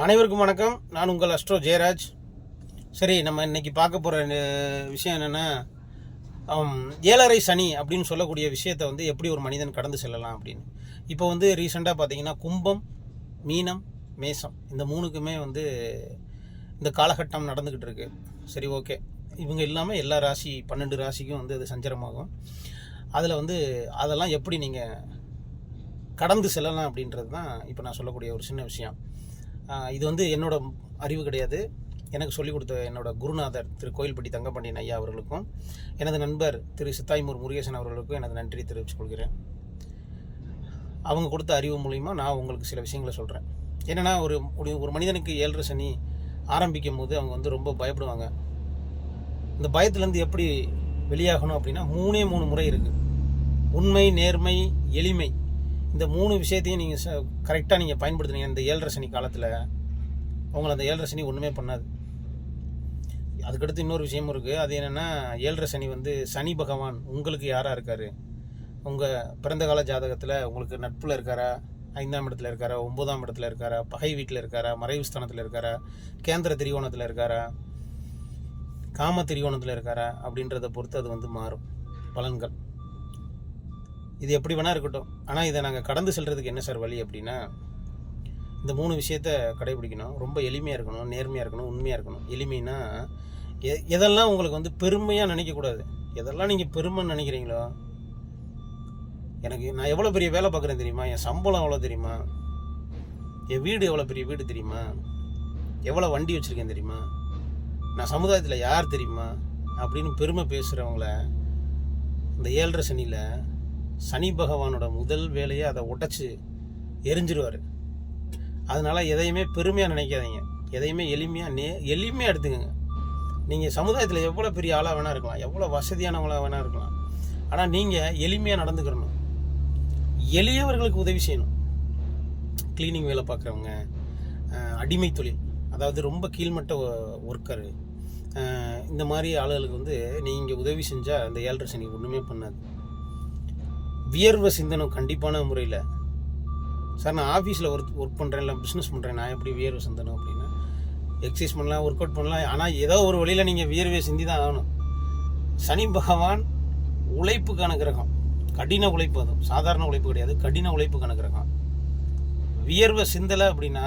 அனைவருக்கும் வணக்கம். நான் உங்கள் அஸ்ட்ரோ ஜெயராஜ். சரி, நம்ம இன்னைக்கு பார்க்க போகிற விஷயம் என்னென்னா, ஏழரை சனி அப்படின்னு சொல்லக்கூடிய விஷயத்தை வந்து எப்படி ஒரு மனிதன் கடந்து செல்லலாம் அப்படின்னு. இப்போ வந்து ரீசெண்டாக பார்த்தீங்கன்னா கும்பம், மீனம், மேசம் இந்த மூணுக்குமே வந்து இந்த காலகட்டம் நடந்துக்கிட்டு இருக்கு. சரி, ஓகே. இவங்க இல்லாமல் எல்லா ராசி 12 ராசிக்கும் வந்து அது சஞ்சலமாகும். அதில் வந்து அதெல்லாம் எப்படி நீங்கள் கடந்து செல்லலாம் அப்படின்றது தான் இப்போ நான் சொல்லக்கூடிய ஒரு சின்ன விஷயம். இது வந்து என்னோட அறிவு கிடையாது. எனக்கு சொல்லிக் கொடுத்த என்னோட குருநாதர் திரு கோயில்பட்டி தங்கப்பாண்டியன் ஐயா அவர்களுக்கும் எனது நண்பர் திரு சித்தாய்மூர் முருகேசன் அவர்களுக்கும் எனது நன்றி தெரிவித்துக் கொள்கிறேன். அவங்க கொடுத்த அறிவு மூலிமா நான் உங்களுக்கு சில விஷயங்களை சொல்கிறேன். என்னென்னா, ஒரு மனிதனுக்கு 7.5 சனி ஆரம்பிக்கும் போது அவங்க வந்து ரொம்ப பயப்படுவாங்க. இந்த பயத்துலேருந்து எப்படி வெளியாகணும் அப்படின்னா 3 முறை இருக்குது. உண்மை, நேர்மை, எளிமை. இந்த 3 விஷயத்தையும் நீங்கள் கரெக்டாக நீங்கள் பயன்படுத்துனீங்க இந்த 7.5 சனி காலத்தில், உங்களை அந்த 7.5 சனி ஒன்றுமே பண்ணாது. அதுக்கடுத்து இன்னொரு விஷயமும் இருக்குது. அது என்னென்னா, 7.5 சனி வந்து சனி பகவான் உங்களுக்கு யாராக இருக்கார், உங்கள் பிறந்த கால ஜாதகத்தில் உங்களுக்கு நட்பில் இருக்காரா, 5ஆம் இடத்துல இருக்காரா, 9ஆம் இடத்துல இருக்காரா, பகை வீட்டில் இருக்காரா, மறைவு ஸ்தானத்தில் இருக்காரா, கேந்திர திரிகோணத்தில் இருக்காரா, காம திரிகோணத்தில் இருக்காரா அப்படின்றத பொறுத்து அது வந்து மாறும் பலன்கள். இது எப்படி வேணா இருக்கட்டும். ஆனால் இதை நாங்கள் கடந்து செல்றதுக்கு என்ன சார் வழி அப்படின்னா, இந்த 3 விஷயத்த கடைபிடிக்கணும். ரொம்ப எளிமையாக இருக்கணும், நேர்மையாக இருக்கணும், உண்மையாக இருக்கணும். எளிமைனா எதெல்லாம் உங்களுக்கு வந்து பெருமையாக நினைக்கக்கூடாது. எதெல்லாம் நீங்கள் பெருமைன்னு நினைக்கிறீங்களோ, நான் எவ்வளோ பெரிய வேலை பார்க்குறேன் தெரியுமா, என் சம்பளம் எவ்வளோ தெரியுமா, என் வீடு எவ்வளோ பெரிய வீடு தெரியுமா, எவ்வளோ வண்டி வச்சுருக்கேன் தெரியுமா, நான் சமுதாயத்தில் யார் தெரியுமா அப்படின்னு பெருமை பேசுகிறவங்கள இந்த 7.5 சனியில் சனி பகவானோட முதல் வேலையை அதை உடைச்சி எரிஞ்சிருவார். அதனால் எதையுமே பெருமையாக நினைக்காதீங்க. எதையுமே எளிமையாக எடுத்துக்கோங்க. நீங்கள் சமுதாயத்தில் எவ்வளோ பெரிய ஆளாக வேணா இருக்கலாம், எவ்வளோ வசதியானவங்களாக வேணா இருக்கலாம். ஆனால் நீங்கள் எளிமையாக நடந்துக்கிறணும். எளியவர்களுக்கு உதவி செய்யணும். கிளீனிங் வேலை பார்க்குறவங்க, அடிமை தொழில், அதாவது ரொம்ப கீழ்மட்ட ஒர்க்கரு, இந்த மாதிரி ஆளுகளுக்கு வந்து நீங்கள் உதவி செஞ்சால் அந்த 7.5 சனி ஒன்றுமே பண்ணாது. வியர்வை சிந்தனம் கண்டிப்பான முறையில். சார், நான் ஆஃபீஸில் ஒர்க் பண்ணுறேன், இல்லை பிஸ்னஸ் பண்ணுறேன், நான் எப்படி வியர்வை சிந்தணும் அப்படின்னா, எக்ஸசைஸ் பண்ணலாம், ஒர்க் அவுட் பண்ணலாம். ஆனால் ஏதோ ஒரு வழியில் நீங்கள் வியர்வை சிந்தி தான் ஆகணும். சனி பகவான் உழைப்புக்கான கிரகம், கடின உழைப்பு. அதுவும் சாதாரண உழைப்பு கிடையாது, கடின உழைப்புக்கான கிரகம். வியர்வை சிந்தலை அப்படின்னா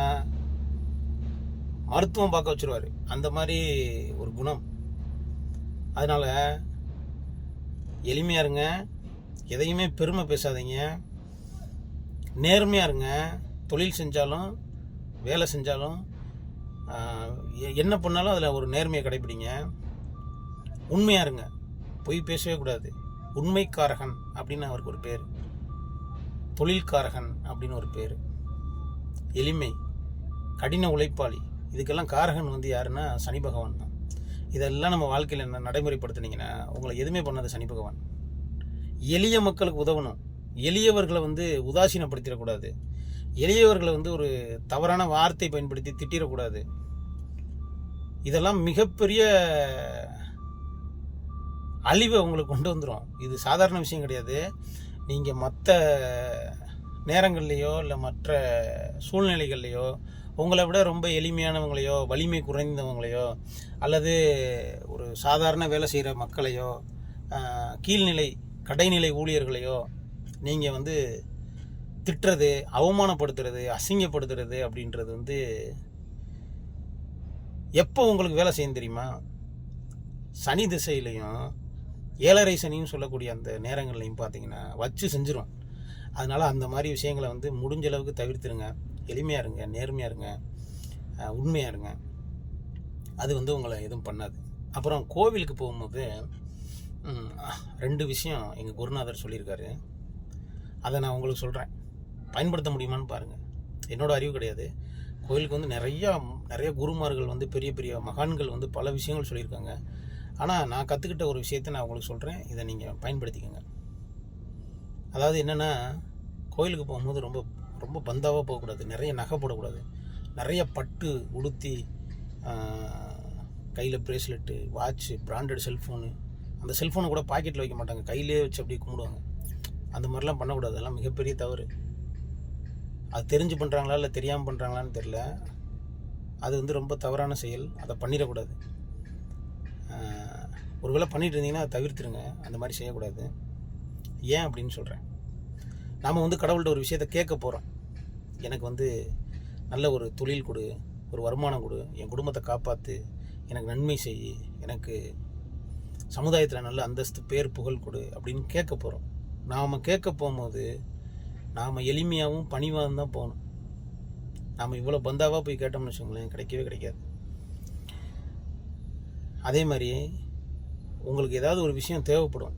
மருத்துவம் பார்க்க வச்சுருவார். அந்த மாதிரி ஒரு குணம். அதனால் எளிமையாக இருங்க, எதையுமே பெருமை பேசாதீங்க, நேர்மையாக இருங்க. தொழில் செஞ்சாலும் வேலை செஞ்சாலும் என்ன பண்ணாலும் அதில் ஒரு நேர்மையை கடைப்பிடிங்க. உண்மையாக இருங்க, பொய் பேசவே கூடாது. உண்மைக்காரகன் அப்படின்னு அவருக்கு ஒரு பேர், தொழில்காரகன் அப்படின்னு ஒரு பேர். எளிமை, கடின உழைப்பாளி, இதுக்கெல்லாம் காரகன் வந்து யாருன்னா சனி பகவான் தான். இதெல்லாம் நம்ம வாழ்க்கையில் என்ன நடைமுறைப்படுத்தினீங்கன்னா உங்களை எதுவுமே பண்ணாது சனி பகவான். எளிய மக்களுக்கு உதவணும். எளியவர்களை வந்து உதாசீனப்படுத்திடக்கூடாது. எளியவர்களை வந்து ஒரு தவறான வார்த்தை பயன்படுத்தி திட்டிடக்கூடாது. இதெல்லாம் மிகப்பெரிய அழிவை உங்களுக்கு கொண்டு வந்துடும். இது சாதாரண விஷயம் கிடையாது. நீங்கள் மற்ற நேரங்கள்லையோ இல்லை மற்ற சூழ்நிலைகள்லையோ உங்களை விட ரொம்ப எளிமையானவங்களையோ, வலிமை குறைந்தவங்களையோ, அல்லது ஒரு சாதாரண வேலை செய்கிற மக்களையோ, கீழ்நிலை கடைநிலை ஊழியர்களையோ நீங்கள் வந்து திட்டுறது, அவமானப்படுத்துறது, அசிங்கப்படுத்துறது அப்படின்றது வந்து எப்போ உங்களுக்கு வேலை செய்யும் தெரியுமா? சனி திசையிலையும் 7.5 சனின்னு சொல்லக்கூடிய அந்த நேரங்கள்லையும் பார்த்தீங்கன்னா வச்சு செஞ்சிடும். அதனால் அந்த மாதிரி விஷயங்களை வந்து முடிஞ்ச அளவுக்கு தவிர்த்துருங்க. எளிமையாக இருங்க, நேர்மையாக இருங்க, உண்மையாக இருங்க. அது வந்து உங்களை எதுவும் பண்ணாது. அப்புறம் கோவிலுக்கு போகும்போது 2 விஷயம் எங்கள் குருநாதர் சொல்லியிருக்காரு. அதை நான் உங்களுக்கு சொல்கிறேன். பயன்படுத்த முடியுமான்னு பாருங்கள். என்னோட அறிவு கிடையாது. கோவிலுக்கு வந்து நிறைய குருமார்கள் வந்து பெரிய பெரிய மகான்கள் வந்து பல விஷயங்கள் சொல்லியிருக்காங்க. ஆனால் நான் கற்றுக்கிட்ட ஒரு விஷயத்தை நான் உங்களுக்கு சொல்கிறேன். இதை நீங்கள் பயன்படுத்திக்கோங்க. அதாவது என்னென்னா, கோவிலுக்கு போகும்போது ரொம்ப ரொம்ப பந்தாவாக போகக்கூடாது. நிறைய நகை போடக்கூடாது. நிறைய பட்டு உடுத்தி, கையில் ப்ரேஸ்லெட்டு, வாட்ச்சு, பிராண்டட் செல்ஃபோனு, அந்த செல்ஃபோனை கூட பாக்கெட்டில் வைக்க மாட்டாங்க, கையிலே வச்சு அப்படியே கும்பிடுவாங்க. அந்த மாதிரிலாம் பண்ணக்கூடாது. அதெல்லாம் மிகப்பெரிய தவறு. அது தெரிஞ்சு பண்ணுறாங்களா இல்லை தெரியாமல் பண்ணுறாங்களான்னு தெரில. அது வந்து ரொம்ப தவறான செயல். அதை பண்ணிடக்கூடாது. ஒருவேளை பண்ணிட்டு இருந்தீங்கன்னா அதை தவிர்த்துருங்க. அந்த மாதிரி செய்யக்கூடாது. ஏன் அப்படின்னு சொல்கிறேன். நாம் வந்து கடவுள்கிட்ட ஒரு விஷயத்தை கேட்க போகிறோம். எனக்கு வந்து நல்ல ஒரு தொழில் கொடு, ஒரு வருமானம் கொடு, என் குடும்பத்தை காப்பாற்று, எனக்கு நன்மை செய், எனக்கு சமுதாயத்தில் நல்ல அந்தஸ்து பேர் புகழ் கொடு அப்படின்னு கேட்க போகிறோம். நாம் கேட்க போகும்போது நாம் எளிமையாகவும் பணிவாகவும் தான் போகணும். நாம் இவ்வளோ பந்தாவாக போய் கேட்டோம்னு வச்சுக்கோங்களேன், கிடைக்கவே கிடைக்காது. அதே மாதிரி உங்களுக்கு ஏதாவது ஒரு விஷயம் தேவைப்படும்.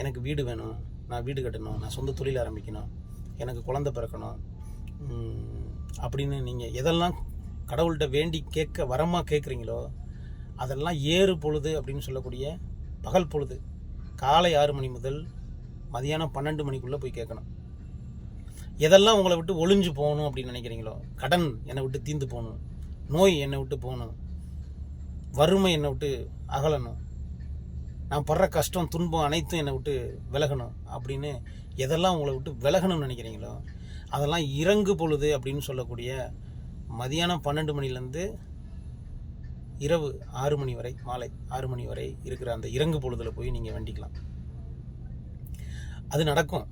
எனக்கு வீடு வேணும், நான் வீடு கட்டணும், நான் சொந்த தொழில் ஆரம்பிக்கணும், எனக்கு குழந்தை பிறக்கணும் அப்படின்னு நீங்கள் எதெல்லாம் கடவுள்கிட்ட வேண்டி கேட்க வரமாக கேட்குறீங்களோ அதெல்லாம் ஏறு பொழுது அப்படின்னு சொல்லக்கூடிய பகல் பொழுது காலை 6 மணி முதல் மதியானம் 12 மணிக்குள்ளே போய் கேட்கணும். எதெல்லாம் உங்களை விட்டு ஒளிஞ்சு போகணும் அப்படின்னு நினைக்கிறீங்களோ, கடன் என்னை விட்டு தீர்ந்து போகணும், நோய் என்னை விட்டு போகணும், வறுமை என்னை விட்டு அகலணும், நான் படுற கஷ்டம் துன்பம் அனைத்தும் என்னை விட்டு விலகணும் அப்படின்னு எதெல்லாம் உங்களை விட்டு விலகணும்னு நினைக்கிறீங்களோ அதெல்லாம் இறங்கு பொழுது அப்படின்னு சொல்லக்கூடிய மதியானம் 12 மணிலேருந்து இரவு 6 மணி வரை, மாலை 6 மணி வரை இருக்கிற அந்த இறங்கு பொழுதில் போய் நீங்கள் வேண்டிக்கலாம். அது நடக்கும்.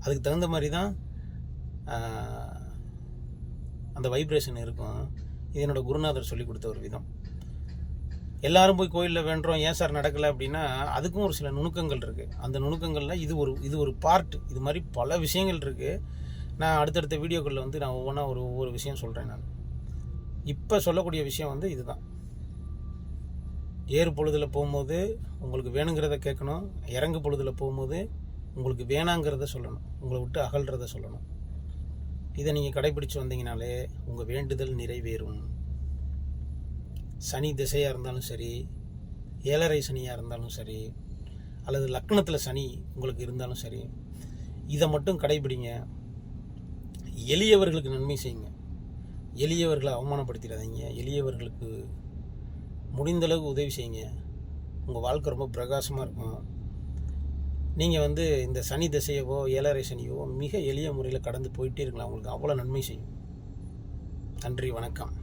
அதுக்கு தகுந்த மாதிரி தான் அந்த வைப்ரேஷன் இருக்கும். இது என்னோடய குருநாதர் சொல்லி கொடுத்த ஒரு விதம். எல்லாரும் போய் கோயிலில் வேண்டுறோம், ஏன் சார் நடக்கலை அப்படின்னா அதுக்கும் ஒரு சில நுணுக்கங்கள் இருக்குது. அந்த நுணுக்கங்களில் இது ஒரு பார்ட். இது மாதிரி பல விஷயங்கள் இருக்குது. நான் அடுத்தடுத்த வீடியோக்களில் வந்து நான் ஒவ்வொன்றா ஒவ்வொரு விஷயம் சொல்கிறேன். நான் இப்போ சொல்லக்கூடிய விஷயம் வந்து இதுதான். ஏறு பொழுதில் போகும்போது உங்களுக்கு வேணுங்கிறத கேட்கணும், இறங்கு பொழுதில் போகும்போது உங்களுக்கு வேணாங்கிறத சொல்லணும், உங்களை விட்டு அகல்றத சொல்லணும். இதை நீங்கள் கடைபிடிச்சு வந்தீங்கனாலே உங்கள் வேண்டுதல் நிறைவேறும். சனி திசையாக இருந்தாலும் சரி, ஏழரை சனியாக இருந்தாலும் சரி, அல்லது லக்னத்தில் சனி உங்களுக்கு இருந்தாலும் சரி, இதை மட்டும் கடைபிடிங்க. எளியவர்களுக்கு நன்மை செய்யுங்க. எளியவர்களை அவமானப்படுத்திடாதீங்க. எளியவர்களுக்கு முடிந்தளவு உதவி செய்யுங்க. உங்கள் வாழ்க்கை ரொம்ப பிரகாசமாக இருக்கும். நீங்கள் வந்து இந்த சனி திசையவோ ஏழரை சனியவோ மிக எளிய முறையில் கடந்து போயிட்டே இருக்கலாம். உங்களுக்கு அவ்வளோ நன்மை செய்யும். நன்றி, வணக்கம்.